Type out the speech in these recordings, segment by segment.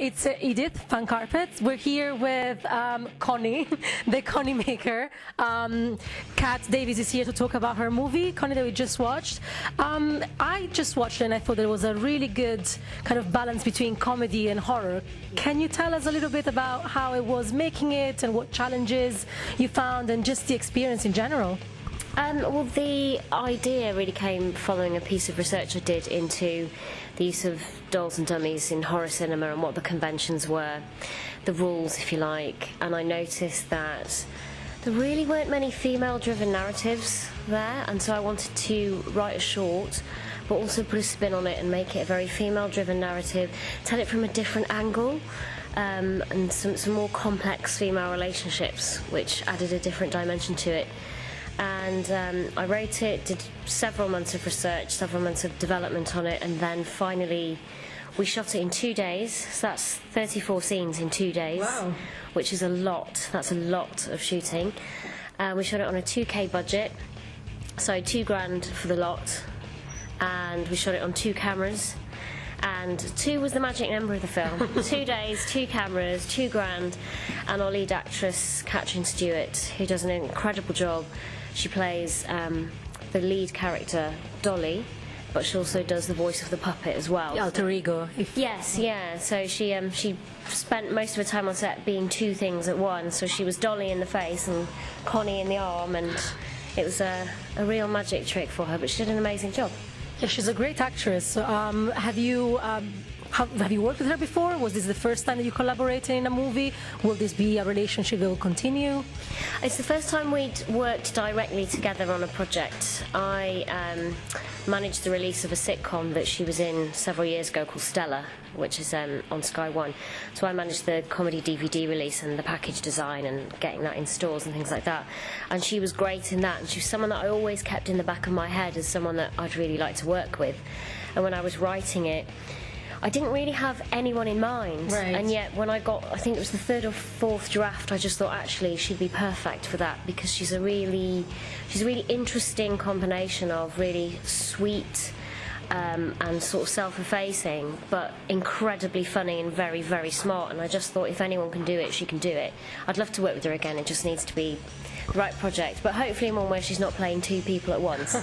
It's Edith, Fan Carpets. We're here with Connie, the Connie maker. Cat Davies is here to talk about her movie, Connie, that we just watched. I just watched it and I thought there was a really good kind of balance between comedy and horror. Can you tell us a little bit about how it was making it and what challenges you found and just the experience in general? Well, the idea really came following a piece of research I did into the use of dolls and dummies in horror cinema and what the conventions were, the rules, if you like. And I noticed that there really weren't many female-driven narratives there, and so I wanted to write a short, but also put a spin on it and make it a very female-driven narrative, tell it from a different angle, and some more complex female relationships, which added a different dimension to it. And I wrote it, did several months of research, several months of development on it, and then finally we shot it in 2 days. So that's 34 scenes in 2 days. Wow. Which is a lot. That's a lot of shooting. We shot it on a 2K budget, so $2,000 for the lot, and we shot it on 2 cameras. And 2 was the magic number of the film. 2 days, 2 cameras, $2,000, and our lead actress, Catherine Stewart, who does an incredible job. She plays the lead character, Dolly, but she also does the voice of the puppet as well. The alter ego. Yes, yeah. So she spent most of her time on set being 2 things at once. So she was Dolly in the face and Connie in the arm, and it was a real magic trick for her, but she did an amazing job. Yeah, she's a great actress. Have you worked with her before? Was this the first time that you collaborated in a movie? Will this be a relationship that will continue? It's the first time we'd worked directly together on a project. I managed the release of a sitcom that she was in several years ago called Stella, which is on Sky One. So I managed the comedy DVD release and the package design and getting that in stores and things like that. And she was great in that, and she was someone that I always kept in the back of my head as someone that I'd really like to work with. And when I was writing it, I didn't really have anyone in mind, right. And yet when I got, I think it was the 3rd or 4th draft, I just thought actually she'd be perfect for that, because she's a really interesting combination of really sweet and sort of self-effacing, but incredibly funny and very, very smart. And I just thought if anyone can do it, she can do it. I'd love to work with her again. It just needs to be the right project, but hopefully one where she's not playing 2 people at once.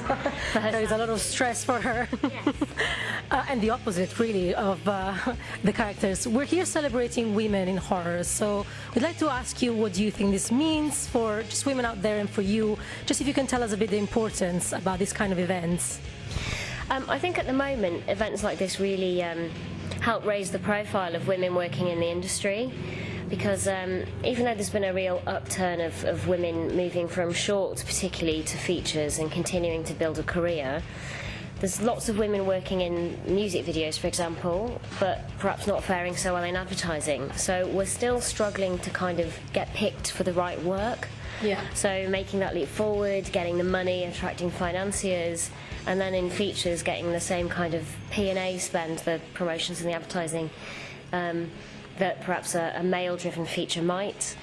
There is a lot of stress for her. Yes. And the opposite, really, of the characters. We're here celebrating women in horror, so we'd like to ask you, what do you think this means for just women out there and for you? Just if you can tell us a bit the importance about this kind of events. I think at the moment, events like this really help raise the profile of women working in the industry, because even though there's been a real upturn of women moving from shorts particularly to features and continuing to build a career, there's lots of women working in music videos, for example, but perhaps not faring so well in advertising. So we're still struggling to kind of get picked for the right work. Yeah. So making that leap forward, getting the money, attracting financiers, and then in features getting the same kind of P&A spend, the promotions and the advertising, that perhaps a male-driven feature might.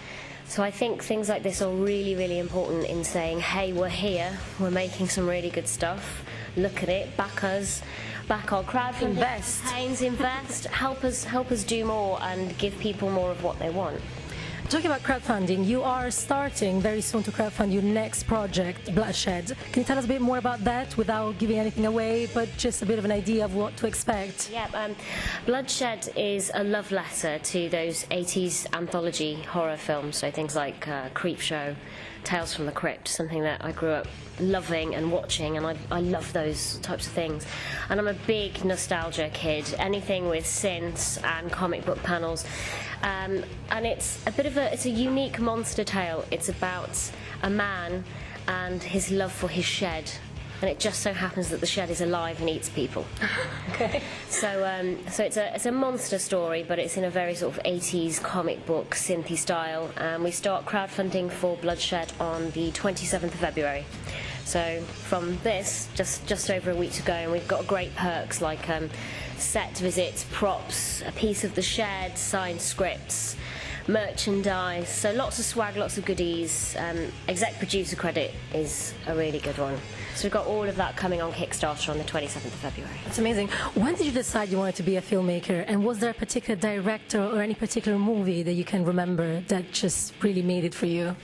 So I think things like this are really, really important in saying, hey, we're here, we're making some really good stuff, look at it, back us, back our crowdfunding campaigns, invest, help us do more and give people more of what they want. Talking about crowdfunding, you are starting very soon to crowdfund your next project, Bloodshed. Can you tell us a bit more about that without giving anything away, but just a bit of an idea of what to expect? Yeah, Bloodshed is a love letter to those 80s anthology horror films, so things like Creepshow, Tales from the Crypt, something that I grew up loving and watching, and I love those types of things. And I'm a big nostalgia kid, anything with synths and comic book panels. And it's a unique monster tale. It's about a man and his love for his shed, and it just so happens that the shed is alive and eats people. Okay. So it's a monster story, but it's in a very sort of 80s comic book synthy style. And we start crowdfunding for Bloodshed on the 27th of February. So from this, just over a week to go, and we've got great perks like set visits, props, a piece of the shed, signed scripts, merchandise. So lots of swag, lots of goodies. Exec producer credit is a really good one. So we've got all of that coming on Kickstarter on the 27th of February. That's amazing. When did you decide you wanted to be a filmmaker? And was there a particular director or any particular movie that you can remember that just really made it for you?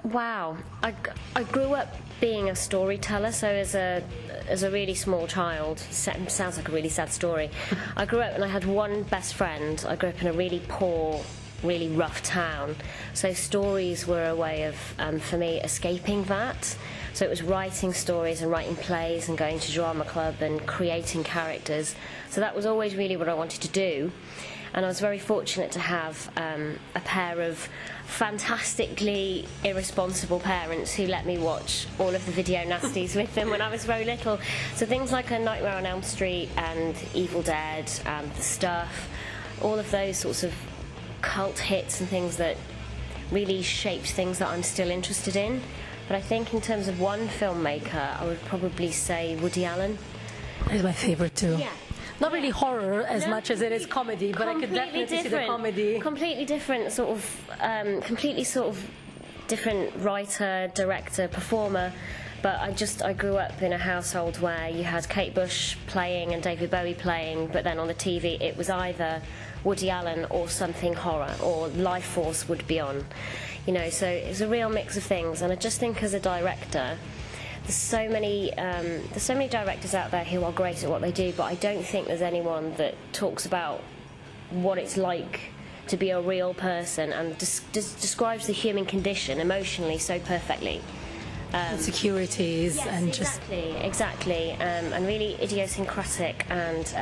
Wow. I grew up being a storyteller, so as a really small child, sounds like a really sad story. I grew up and I had one best friend. I grew up in a really poor, really rough town. So stories were a way of, for me, escaping that. So it was writing stories and writing plays and going to drama club and creating characters. So that was always really what I wanted to do. And I was very fortunate to have a pair of fantastically irresponsible parents who let me watch all of the video nasties with them when I was very little. So things like A Nightmare on Elm Street and Evil Dead, The Stuff, all of those sorts of cult hits and things that really shaped things that I'm still interested in. But I think in terms of one filmmaker, I would probably say Woody Allen. He's my favorite too. Yeah. Not really horror as much as it is comedy, but I could definitely see the comedy. Completely different sort of, completely sort of different writer, director, performer. But I grew up in a household where you had Kate Bush playing and David Bowie playing, but then on the TV it was either Woody Allen or something horror, or Life Force would be on. You know, so it's a real mix of things. And I just think as a director, there's so many directors out there who are great at what they do, but I don't think there's anyone that talks about what it's like to be a real person and describes the human condition emotionally so perfectly. Insecurities, yes, and exactly, and really idiosyncratic, and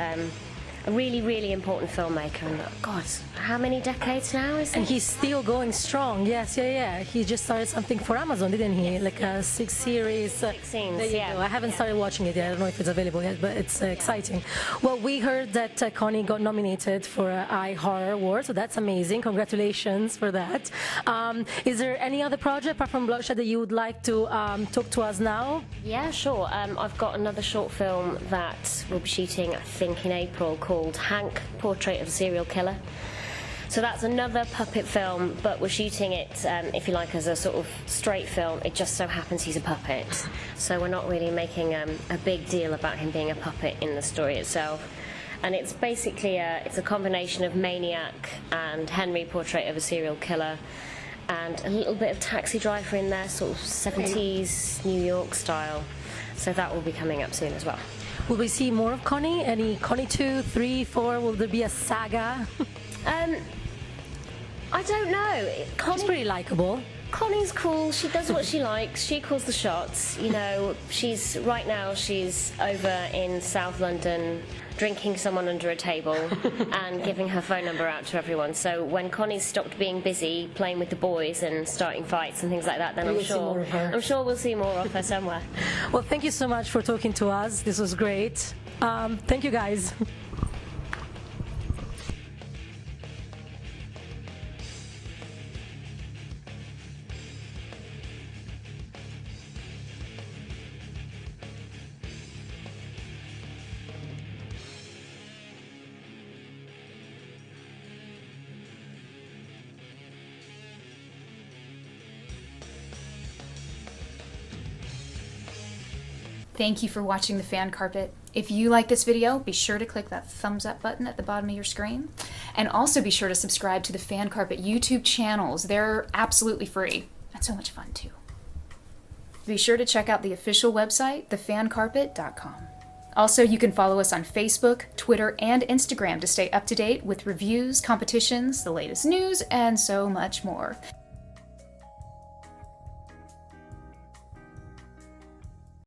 a really, really important filmmaker. And God, how many decades now is it? And he's still going strong. Yes, yeah. He just started something for Amazon, didn't he? Yes. Like a 6 series. 6 scenes, there you go. I haven't started watching it yet. I don't know if it's available yet, but it's exciting. Well, we heard that Connie got nominated for an iHorror Award, so that's amazing. Congratulations for that. Is there any other project apart from Bloodshed that you would like to talk to us now? Yeah, sure. I've got another short film that we'll be shooting, I think, in April, called Hank, Portrait of a Serial Killer. So that's another puppet film, but we're shooting it, if you like, as a sort of straight film. It just so happens he's a puppet. So we're not really making a big deal about him being a puppet in the story itself. And it's basically it's a combination of Maniac and Henry, Portrait of a Serial Killer, and a little bit of Taxi Driver in there, sort of 70s New York style. So that will be coming up soon as well. Will we see more of Connie? Any Connie 2, 3, 4? Will there be a saga? I don't know. She's pretty likable. Connie's cool. She does what she likes. She calls the shots. You know, right now she's over in South London drinking someone under a table and giving her phone number out to everyone. So when Connie's stopped being busy playing with the boys and starting fights and things like that, then I'm sure we'll see more of her somewhere. Well, thank you so much for talking to us. This was great. Thank you, guys. Thank you for watching The Fan Carpet. If you like this video, be sure to click that thumbs up button at the bottom of your screen. And also be sure to subscribe to the Fan Carpet YouTube channels. They're absolutely free and so much fun too. Be sure to check out the official website, thefancarpet.com. Also, you can follow us on Facebook, Twitter, and Instagram to stay up to date with reviews, competitions, the latest news, and so much more.